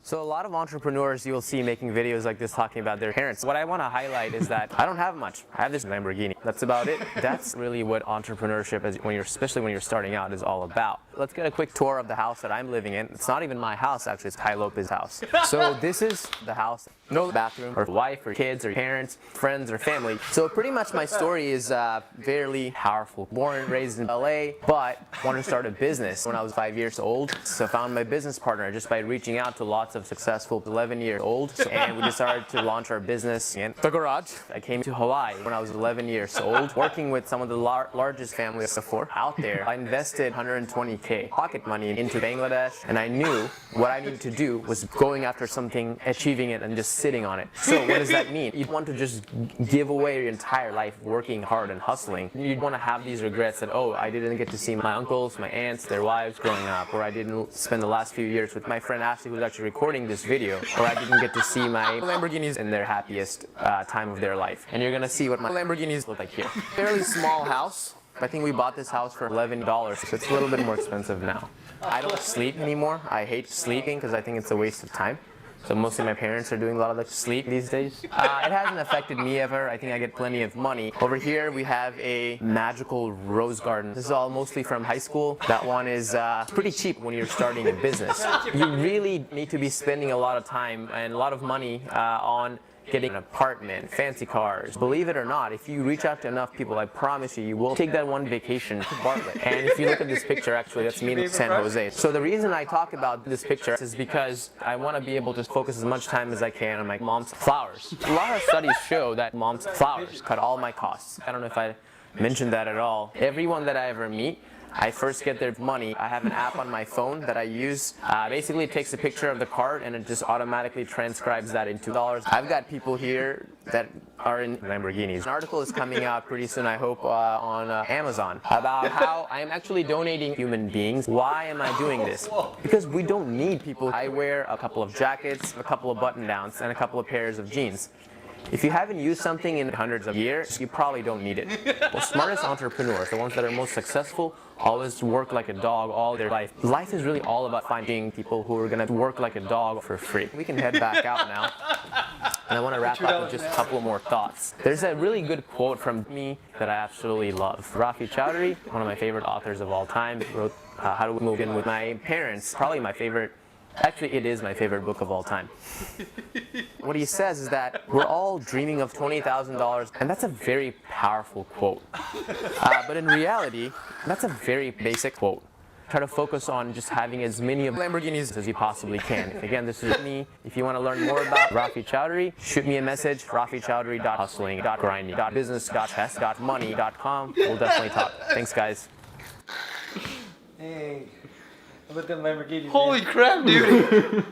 So a lot of entrepreneurs you'll see making videos like this talking about their parents. What I want to highlight is that I don't have much. I have this Lamborghini. That's about it. That's really what entrepreneurship is, especially when you're starting out, is all about. Let's get a quick tour of the house that I'm living in. It's not even my house, actually. It's Tai Lopez's house. So this is the house. No bathroom or wife or kids or parents, friends or family. So pretty much my story is fairly powerful. Born and raised in LA, but wanted to start a business when I was 5 years old. So I found my business partner just by reaching out to lots of successful 11-year olds, and we decided to launch our business in the garage. I came to Hawaii when I was 11 years old, working with some of the largest families before out there. I invested 120K pocket money into Bangladesh, and I knew what I needed to do was going after something, achieving it, and just sitting on it. So what does that mean? You want to just give away your entire life working hard and hustling. You want to have these regrets that, oh, I didn't get to see my uncles, my aunts, their wives growing up, or I didn't spend the last few years with my friend Ashley, who's actually recording this video, or I didn't get to see my Lamborghinis in their happiest time of their life. And you're gonna see what my Lamborghinis look like here. Fairly small house. I think we bought this house for $11, so it's a little bit more expensive now. I don't sleep anymore. I hate sleeping because I think it's a waste of time. So mostly my parents are doing a lot of the sleep these days. It hasn't affected me ever. I think I get plenty of money. Over here we have a magical rose garden. This is all mostly from high school. That one is pretty cheap when you're starting a business. You really need to be spending a lot of time and a lot of money on getting an apartment, fancy cars. Believe it or not, if you reach out to enough people, I promise you, you will take that one vacation to Bartlett. And if you look at this picture, actually, that's me in San Jose. So the reason I talk about this picture is because I want to be able to focus as much time as I can on my mom's flowers. A lot of studies show that mom's flowers cut all my costs. I don't know if I mentioned that at all. Everyone that I ever meet, I first get their money. I have an app on my phone that I use. Basically, it takes a picture of the card and it just automatically transcribes that into dollars. I've got people here that are in Lamborghinis. An article is coming out pretty soon, I hope, on Amazon about how I am actually donating human beings. Why am I doing this? Because we don't need people. I wear a couple of jackets, a couple of button-downs, and a couple of pairs of jeans. If you haven't used something in hundreds of years, you probably don't need it. Well, smartest entrepreneurs, the ones that are most successful, always work like a dog all their life. Life is really all about finding people who are going to work like a dog for free. We can head back out now. And I want to wrap up with just a couple more thoughts. There's a really good quote from me that I absolutely love. Rafi Chowdhury, one of my favorite authors of all time, wrote How to Move In with My Parents, probably my favorite. Actually, it is my favorite book of all time. What he says is that we're all dreaming of $20,000, and that's a very powerful quote. But in reality, that's a very basic quote. Try to focus on just having as many of Lamborghinis as you possibly can. Again, this is me. If you want to learn more about Rafi Chowdhury, shoot me a message, rafichowdhury.hustling.grinding.business.chess.money.com. We'll definitely talk. Thanks, guys. Hey, how about them Lamborghinis? Holy crap, dude!